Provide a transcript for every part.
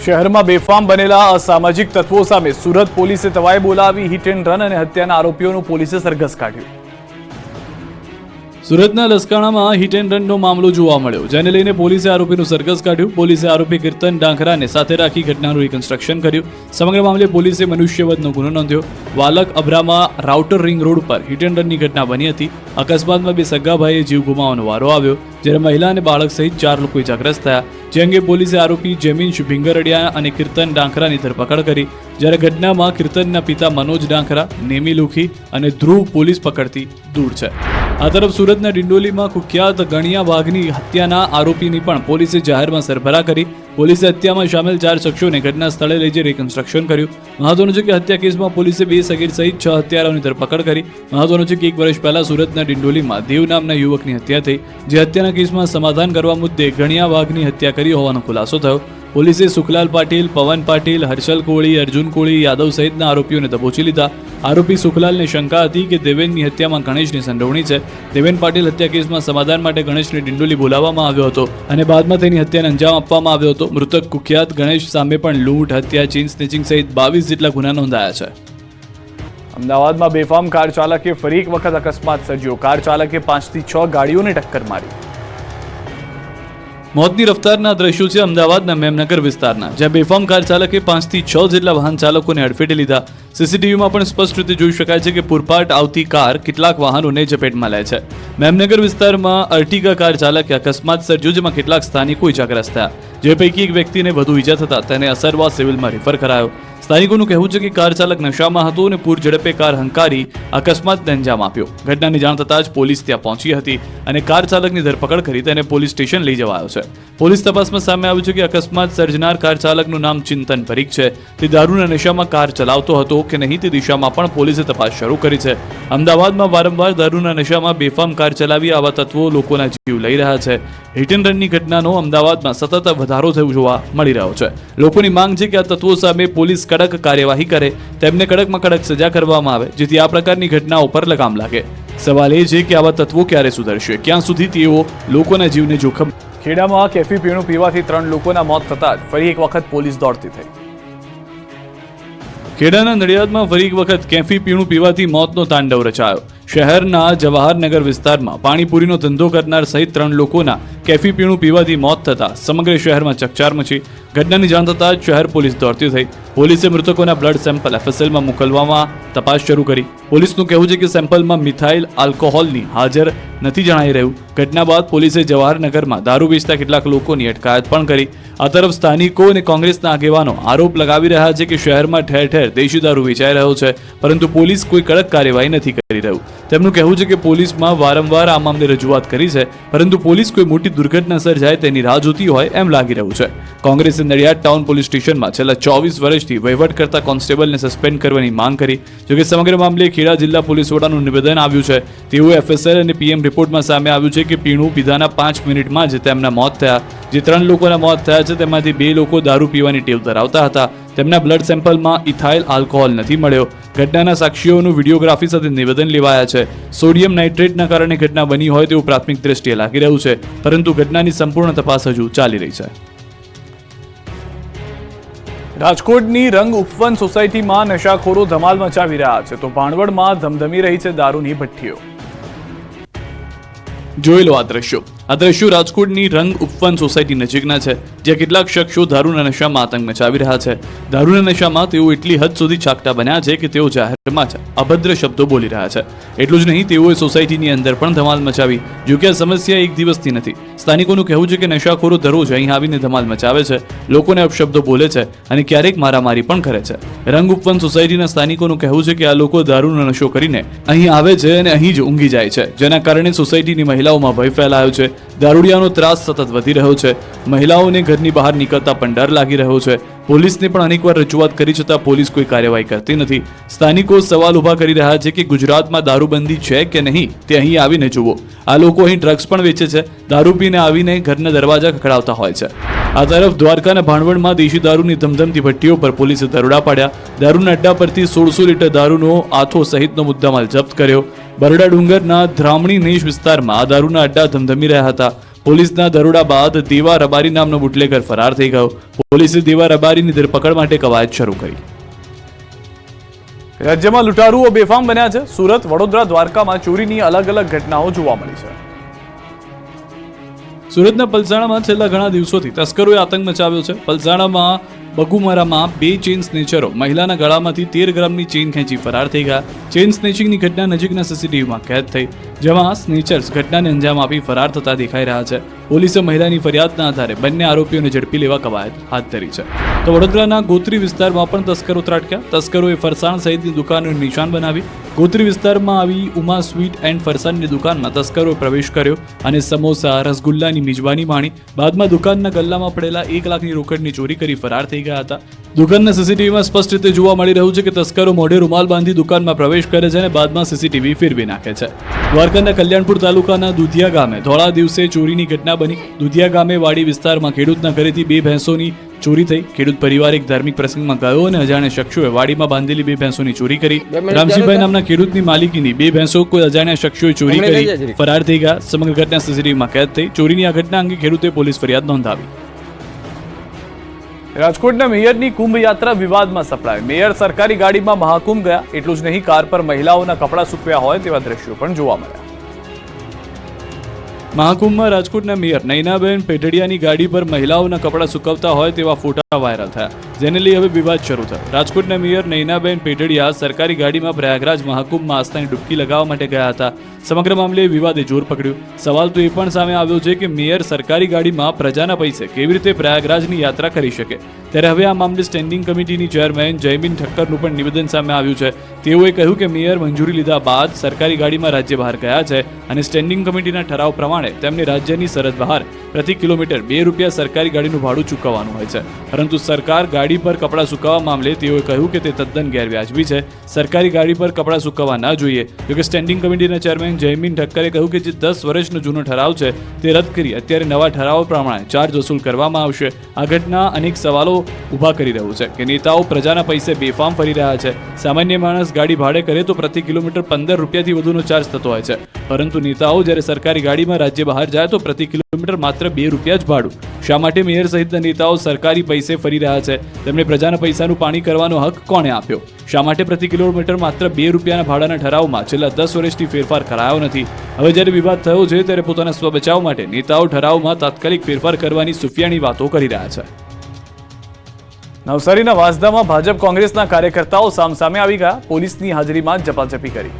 શહેરમાં બેફામ બનેલા અસામાજિક તત્વો સામે સુરત પોલીસે તવાઈ બોલાવી હિટ એન્ડ રન અને હત્યાના આરોપીઓનું પોલીસે સરઘસ કાઢ્યું. સુરતના લસકાણામાં હિટ એન્ડ રનનો મામલો જોવા મળ્યો, જેને લઈને પોલીસે આરોપીનું સરઘસ કાઢ્યું. પોલીસે આરોપી કીર્તન ડાંખરાને સાથે રાખી ઘટનાનું રિકન્સ્ટ્રક્શન કર્યું. સમગ્ર મામલે પોલીસે મનુષ્યવધનો ગુનો નોંધ્યો. Valak Abrama router ring road પર હિટ એન્ડ રનની ઘટના બની હતી. અકસ્માતમાં બે સગા ભાઈએ જીવ ગુમાવવાનો વારો આવ્યો, જ્યારે મહિલા અને બાળક સહિત 4 લોકો ઇજાગ્રસ્ત થયા. જે અંગે પોલીસે આરોપી જેમીન ભીંગરડિયા અને કીર્તન ડાંખરાની ધરપકડ કરી, જ્યારે ઘટનામાં કીર્તનના પિતા મનોજ ડાંખરા, નેમી લુખી અને ધ્રુવ પોલીસ પકડથી દૂર છે. આ તરફ સુરતના ડિંડોલીમાં કુખ્યાત ગણિયા વાઘની હત્યાના આરોપીની પણ પોલીસે જાહેરમાં સરભરા કરી. પોલીસે હત્યામાં સામેલ 4 શખ્સોને ઘટના સ્થળે લઈ જઈ રિકન્સ્ટ્રક્શન કર્યું. મહત્વનું છે કે હત્યા કેસમાં પોલીસે 2 સગીર સહિત 6 હત્યારાઓની ધરપકડ કરી. મહત્વનું છે કે 1 વર્ષ પહેલા સુરતના ડિંડોલીમાં દેવ નામના યુવકની હત્યા થઈ, જે હત્યાના કેસમાં સમાધાન કરવા મુદ્દે ગણિયા વાઘની હત્યા કરી હોવાનો ખુલાસો થયો. પોલીસે સુખલાલ પાટીલ, પવન પાટીલ, હર્ષલ કોળી, અર્જુન કોળી, યાદવ સહિતના આરોપીઓને દબોચી લીધા. આરોપી સુખલાલને શંકા હતી કે દેવેનની હત્યામાં ગણેશની સંડોવણી છે. દેવેન પાટીલ હત્યા કેસમાં સમાધાન માટે ગણેશને ડિંડોલી બોલાવવામાં આવ્યો હતો અને બાદમાં તેની હત્યાને અંજામ આપવામાં આવ્યો હતો. મૃતક કુખ્યાત ગણેશ સામે પણ લૂંટ, હત્યા, ચેઇન સ્નેચિંગ સહિત 22 જેટલા ગુના નોંધાયા છે. અમદાવાદમાં બેફામ કાર ચાલકે ફરી એક વખત અકસ્માત સર્જ્યો. કાર ચાલકે 5 થી 6 ગાડીઓને ટક્કર મારી. મોતની રફતારના દ્રશ્યો છે અમદાવાદના મેમનગર વિસ્તારના, જ્યાં બેફામ કાર ચાલકે 5 થી 6 જેટલા વાહન ચાલકોને અડફેટે લીધા. સીસીટીવીમાં પણ સ્પષ્ટ રીતે જોઈ શકાય છે કે પૂરપાટ આવતી કાર કેટલાક વાહનોને ઝપેટમાં લે છે. મેમનગર વિસ્તારમાં અર્ટિગા કાર ચાલકે અકસ્માત સર્જ્યો, જેમાં કેટલાક સ્થાનિકો ઇજાગ્રસ્ત થયા. જે પૈકી એક વ્યક્તિને વધુ ઈજા થતા તેને અસરવા સિવિલમાં રિફર કરાયો. સ્થાનિકોનું કહેવું છે કે કાર ચાલક નશામાં હતો અને પૂર ઝડપે કાર હંકારી અકસ્માતને અંજામ આપ્યો. ઘટનાની જાણ થતાં જ પોલીસ ત્યાં પહોંચી હતી અને કાર ચાલકની ધરપકડ કરી તેને પોલીસ સ્ટેશન લઈ જવાયો છે. પોલીસ તપાસમાં સામે આવ્યું છે કે અકસ્માત સર્જનાર કાર ચાલકનું નામ ચિંતન પરીખ છે. તે દારૂના નશામાં કાર ચલાવતો હતો કે નહીં તે દિશામાં પણ પોલીસે તપાસ શરૂ કરી છે. અમદાવાદમાં વારંવાર દારૂના નશામાં બેફામ કાર ચલાવી આવા તત્વો લોકોના જીવ લઈ રહ્યા છે. હિટ એન્ડ રનની ઘટનાનો અમદાવાદમાં સતત વધારો થયો જોવા મળી રહ્યો છે. લોકોની માંગ છે કે આ તત્વો સામે પોલીસ કડક કાર્યવાહી કરે, તેમને કડકમાં કડક સજા કરવામાં આવે, જેથી આ પ્રકારની ઘટનાઓ પર લગામ લાગે. સવાલ એ છે કે આવા તત્વો ક્યારે સુધરશે, ક્યાં સુધી તેઓ લોકોના જીવને જોખમ. ખેડામાં કેફી પીણું પીવાથી 3 લોકોના મોત થતા જ ફરી એક વખત પોલીસ દોડતી થઈ. ખેડાના નડિયાદમાં ફરી એક વખત કેફી પીણું પીવાથી મોતનો તાંડવ રચાયો. શહેરના જવાહરનગર વિસ્તારમાં પાણીપુરીનો ધંધો કરનાર સહિત 3 લોકોના કેફી પીણું પીવાથી મોત થતા સમગ્ર શહેરમાં ચકચાર મચી. ઘટનાની જાણ થતાં જ શહેર પોલીસ દોડતી થઈ. પોલીસે મૃતકોના બ્લડ સેમ્પલ FSLમાં મોકલવામાં તપાસ શરૂ કરી. પોલીસનું કહેવું છે કે સેમ્પલમાં મિથાઇલ આલ્કોહોલની હાજર નથી જણાઈ રહ્યું. ઘટના બાદ પોલીસે જવાહરનગરમાં દારૂ વેચતા કેટલાક લોકોની અટકાયત પણ કરી. આ તરફ સ્થાનિકો અને કોંગ્રેસના આગેવાનો આરોપ લગાવી રહ્યા છે કે શહેરમાં ઠેર ઠેર દેશી દારૂ વેચાઈ રહ્યો છે, પરંતુ પોલીસ કોઈ કડક કાર્યવાહી નથી કરી રહ્યું. તેમનું કહેવું છે કે પોલીસમાં વારંવાર આ મામલે રજૂઆત કરી છે, પરંતુ પોલીસ કોઈ મોટી દુર્ઘટના સર્જાય તેની રાહ જોતી હોય એમ લાગી રહ્યું છે. કોંગ્રેસે નડિયાદ ટાઉન પોલીસ સ્ટેશનમાં છેલ્લા 24 વર્ષથી વહીવટ કરતા કોન્સ્ટેબલને સસ્પેન્ડ કરવાની માંગ કરી. જોકે સમગ્ર મામલે ખેડા જિલ્લા પોલીસ વડાનું નિવેદન આવ્યું છે. તેઓએ FSL અને PM રિપોર્ટમાં સામે આવ્યું છે કે પીણું પીધાના 5 મિનિટમાં જ તેમના મોત થયા. જે 3 લોકોના મોત થયા છે તેમાંથી 2 લોકો દારૂ પીવાની ટેવ ધરાવતા હતા. તેમના બ્લડ સેમ્પલમાં ઇથાઇલ આલ્કોહોલ નથી મળ્યો. ઘટનાના સાક્ષીઓનું વિડીયોગ્રાફી સાથે નિવેદન લેવાયા છે. સોડિયમ નાઇટ્રેટના કારણે ઘટના બની હોય તેવું પ્રાથમિક દ્રષ્ટિએ લાગી રહ્યું છે, પરંતુ ઘટનાની સંપૂર્ણ તપાસ હજુ ચાલી રહી છે. રાજકોટની રંગ ઉપવન સોસાયટીમાં નશાખોરો ધમાલ મચાવી રહ્યા છે, તો ભાણવડમાં ધમધમી રહી છે દારૂની ભઠ્ઠીઓ. જોઈ લો આ દ્રશ્યો. આ દ્રશ્યો રાજકોટની રંગ ઉપવન સોસાયટી નજીકના છે, જ્યાં કેટલાક શખ્સો દારૂના નશામાં આતંક મચાવી રહ્યા છે. દારૂના નશામાં તેઓ એટલી હદ સુધી ચાકટા બન્યા છે કે તેઓ જાહેરમાં જ અભદ્ર શબ્દો બોલી રહ્યા છે. એટલું જ નહીં, તેઓએ સોસાયટીની અંદર પણ ધમાલ મચાવી. જો કે આ સમસ્યા એક દિવસથી નથી. સ્થાનિકોનું કહેવું છે કે નશાખોરો દરરોજ અહીં આવીને ધમાલ મચાવે છે, લોકોને અપશબ્દો બોલે છે અને ક્યારેક મારામારી પણ કરે છે. રંગ ઉપવન સોસાયટીના સ્થાનિકોનું કહેવું છે કે આ લોકો દારૂનો નશો કરીને અહીં આવે છે અને અહીં જ ઊંઘી જાય છે, જેના કારણે સોસાયટીની મહિલાઓમાં ભય ફેલાયો છે. દારૂડિયાનો ત્રાસ સતત વધી રહ્યો છે. મહિલાઓને ઘરની બહાર નીકળતા પણ ડર લાગી રહ્યો છે. પોલીસને પણ અનેકવાર રજૂઆત કરી છતાં પોલીસ કોઈ કાર્યવાહી કરતી નથી. સ્થાનિકો સવાલ ઉભા કરી રહ્યા છે કે ગુજરાતમાં દારૂબંધી છે કે નહીં તે અહીં આવીને જુઓ. આ લોકો અહીં ડ્રગ્સ પણ વેચે છે, દારૂ પીને આવીને ઘરના દરવાજા ખખડાવતા હોય છે. આ તરફ દ્વારકાના ભાણવડમાં દેશી દારૂની ધમધમતી ભઠ્ઠીઓ પર પોલીસે દરોડા પાડ્યા. દારૂના અડ્ડા પરથી 1600 લીટર દારૂનો આથો સહિતનો મુદ્દામાલ જપ્ત કર્યો. બરડા ડુંગરના ધ્રામણી નેશ વિસ્તારમાં આ દારૂના અડ્ડા ધમધમી રહ્યા હતા. પોલીસના દરોડા બાદ દેવા રબારી નામનો બુટલેગર ફરાર થઈ ગયો. પોલીસે દેવા રબારીની ધરપકડ માટે કવાયત શરૂ કરી. રાજ્યમાં લૂંટારુઓ બેફામ બન્યા છે. સુરત, વડોદરા, દ્વારકામાં ચોરીની અલગ અલગ ઘટનાઓ જોવા મળી છે. સુરતના પલસાણામાં છેલ્લા ઘણા દિવસોથી તસ્કરોએ આતંક મચાવ્યો છે. પલસાણામાં બગુમરામાં 2 ચેઇન સ્નેચરો મહિલાના ગળામાંથી 13 ગ્રામની ચેઇન ખેંચી ફરાર થઈ ગયા. ચેઇન સ્નેચિંગની ઘટના નજીકના સીસીટીવીમાં કેદ થઈ, જેમાં સ્નેચર્સ ઘટનાને અંજામ આપી ફરાર થતા દેખાઈ રહ્યા છે. પોલીસે મહિલાની ફરિયાદના આધારે બંને આરોપીઓને ઝડપી લેવા કવાયત હાથ ધરી છે. તો વડોદરાના ગોત્રી વિસ્તારમાં પણ તસ્કરો ત્રાટક્યા. તસ્કરોએ ફરસાણ સહિતની દુકાનોને નિશાન બનાવી. ગોત્રી વિસ્તારમાં આવી ઉમા સ્વીટ એન્ડ ફરસાણની દુકાનમાં તસ્કરોએ પ્રવેશ કર્યો અને સમોસા, રસગુલ્લાની મિજબાની માણી. બાદમાં દુકાનના ગલ્લામાં પડેલા 1 લાખની રોકડની ચોરી કરી ફરાર થઈ ગયા હતા. દુકાનના સીસીટીવીમાં સ્પષ્ટ રીતે જોવા મળી રહ્યું છે કે તસ્કરો મોઢે રૂમાલ બાંધી દુકાનમાં પ્રવેશ કરે છે અને બાદમાં સીસીટીવી ફેરવી નાખે છે. દ્વારકાના કલ્યાણપુર તાલુકાના દુધિયા ગામે ધોળા દિવસે ચોરીની ઘટના બની. દુધિયા ગામે વાડી વિસ્તારમાં ખેડૂતના ઘરેથી 2 ભેંસોની ચોરી થઈ. ખેડૂત પરિવાર એક ધાર્મિક પ્રસંગમાં ગયો અને અજાણ્યા શખ્સોએ વાડીમાં બાંધેલી 2 ભેંસોની ચોરી કરી. રામજીભાઈ નામના ખેડૂતની માલિકીની 2 ભેંસો કોઈ અજાણ્યા શખ્સોએ ચોરી કરી ફરાર થઈ ગયા. સમગ્ર ઘટના સીસીટીવીમાં કેદ થઈ. ચોરીની આ ઘટના અંગે ખેડૂતે પોલીસ ફરિયાદ નોંધાવી. રાજકોટના મેયરની કુંભ યાત્રા વિવાદમાં સપડાઈ. મેયર સરકારી ગાડીમાં મહાકુંભ ગયા. એટલું જ નહીં, કાર પર મહિલાઓના કપડાં સૂકવ્યા હોય તેવા દ્રશ્યો પણ જોવા મળ્યા. મહાકુંભમાં રાજકોટના મેયર નૈનાબેન પેઢડિયાની ગાડી પર મહિલાઓના કપડાં સૂકવતા હોય તેવા ફોટા વાયરલ થયા, જેને લઈ હવે વિવાદ શરૂ થયો. રાજકોટના મેયર નૈનાબેન પેઢડિયા સરકારી ગાડીમાં પ્રયાગરાજ મહાકુંભમાં આસ્થાની ડૂબકી લગાવવા માટે ગયા હતા. સમગ્ર મામલે વિવાદે જોર પકડ્યું. સવાલ તો એ પણ સામે આવ્યો છે કે મેયર સરકારી ગાડીમાં પ્રજાના પૈસે કેવી રીતે પ્રયાગરાજની યાત્રા કરી શકે. ત્યારે હવે આ મામલે સ્ટેન્ડિંગ કમિટીની ચેરમેન જયમીન ઠક્કરનું પણ નિવેદન સામે આવ્યું છે. તેઓએ કહ્યું કે મેયર મંજૂરી લીધા બાદ સરકારી ગાડીમાં રાજ્ય બહાર ગયા છે અને સ્ટેન્ડિંગ કમિટીના ઠરાવ પ્રમાણે તેમને રાજ્યની સરહદ બહાર પ્રતિ કિલોમીટર ₹2 સરકારી ગાડીનું ભાડું ચૂકવવાનું હોય છે. પરંતુ સરકાર ગાડી પર કપડાં સૂકવવા મામલે તેઓએ કહ્યું કે તે તદ્દન ગેરવ્યાજબી છે. સરકારી ગાડી પર કપડાં સૂકવવા ન જોઈએ. જોકે સ્ટેન્ડિંગ કમિટીના ચેરમેન જયમીન ઠક્કરે કહ્યું કે જે 10 વર્ષનો જૂનો ઠરાવ છે તે રદ કરી અત્યારે નવા ઠરાવ પ્રમાણે ચાર્જ વસૂલ કરવામાં આવશે. આ ઘટના અનેક સવાલો ઊભા કરી રહ્યું છે કે નેતાઓ પ્રજાના પૈસે બેફામ ફરી રહ્યા છે. સામાન્ય માણસ ગાડી ભાડે કરે તો પ્રતિ કિલોમીટર ₹15થી વધુનો ચાર્જ થતો હોય છે, પરંતુ નેતાઓ જ્યારે સરકારી ગાડીમાં રાજ્ય બહાર જાય તો પ્રતિ કિલોમીટર માત્ર ₹2 જ ભાડું. શા માટે મેયર સહિતના નેતાઓ સરકારી પૈસે ફરી રહ્યા છે? તેમને પ્રજાના પૈસાનું પાણી કરવાનો હક કોણે આપ્યો? શા માટે પ્રતિ કિલોમીટર માત્ર ₹2ના ભાડાના ઠરાવમાં છેલ્લા 10 વર્ષથી ફેરફાર કરાયો નથી? હવે જ્યારે વિવાદ થયો છે ત્યારે પોતાના સ્વબચાવ માટે નેતાઓ ઠરાવમાં તાત્કાલિક ફેરફાર કરવાની સુફિયાણી વાતો કરી રહ્યા છે. નવસારીના વાંસદામાં ભાજપ કોંગ્રેસના કાર્યકર્તાઓ સામસામે આવી ગયા. પોલીસની હાજરીમાં ઝપાઝપી કરી.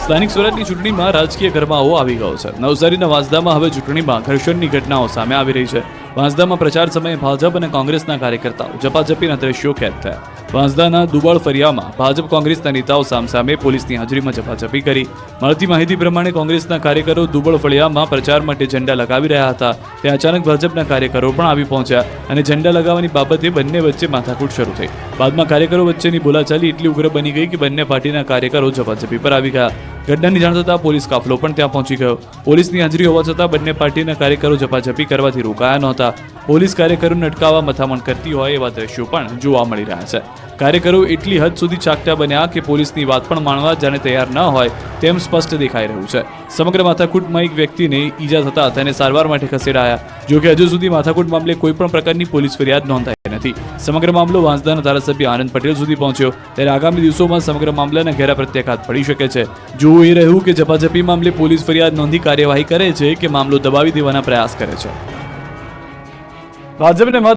સ્થાનિક સ્વરાજની ચૂંટણીમાં રાજકીય ગરમાવો આવી ગયો છે. નવસારીના વાંસદામાં હવે ચૂંટણીમાં ઘર્ષણની ઘટનાઓ સામે આવી રહી છે. વાંસદામાં પ્રચાર સમયે ભાજપ અને કોંગ્રેસના કાર્યકર્તાઓ ઝપાઝપીના દ્રશ્યો કેદ થયા. વાંસદાના દુબળ ફળિયામાં ભાજપ કોંગ્રેસના નેતાઓ સામસામે પોલીસની હાજરીમાં ઝપાઝપી કરી. મળતી માહિતી પ્રમાણે કોંગ્રેસના કાર્યકરો દુબળ ફળિયામાં પ્રચાર માટે ઝંડા લગાવી રહ્યા હતા. ત્યાં અચાનક ભાજપના કાર્યકરો પણ આવી પહોંચ્યા અને ઝંડા લગાવવાની બાબતે બંને વચ્ચે માથાકૂટ શરૂ થઈ. બાદમાં કાર્યકરો વચ્ચેની બોલાચાલી એટલી ઉગ્ર બની ગઈ કે બંને પાર્ટીના કાર્યકરો ઝપાઝપી પર આવી ગયા. ઘટનાની જાણ થતાં પોલીસ કાફલો પણ ત્યાં પહોંચી ગયો. પોલીસની હાજરી હોવા છતાં બંને પાર્ટીના કાર્યકરો ઝપાઝપી કરવાથી રોકાયા નહોતા. પોલીસ કાર્યકરોને અટકાવવા મથામણ કરતી હોય એવા દ્રશ્યો પણ જોવા મળી રહ્યા છે. કાર્યકરો એટલી હદ સુધી ચાકટા બન્યા કે પોલીસની વાત પણ માનવા જાણે તૈયાર ન હોય તેમ સ્પષ્ટ દેખાઈ રહ્યું છે. સમગ્ર માથાકૂટમાં એક વ્યક્તિને ઈજા થતા તેને સારવાર માટે ખસેડાયા. જોકે હજુ સુધી માથાકૂટ મામલે કોઈ પણ પ્રકારની પોલીસ ફરિયાદ નોંધાઈ નથી. સમગ્ર મામલો વાંસદાના ધારાસભ્ય આનંદ પટેલ સુધી પહોંચ્યો. ત્યારે આગામી દિવસોમાં સમગ્ર મામલાના ઘેરા પ્રત્યાઘાત પડી શકે છે. જોવું એ રહ્યું કે ઝપાઝપી મામલે પોલીસ ફરિયાદ નોંધી કાર્યવાહી કરે છે કે મામલો દબાવી દેવાના પ્રયાસ કરે છે. ભાજપને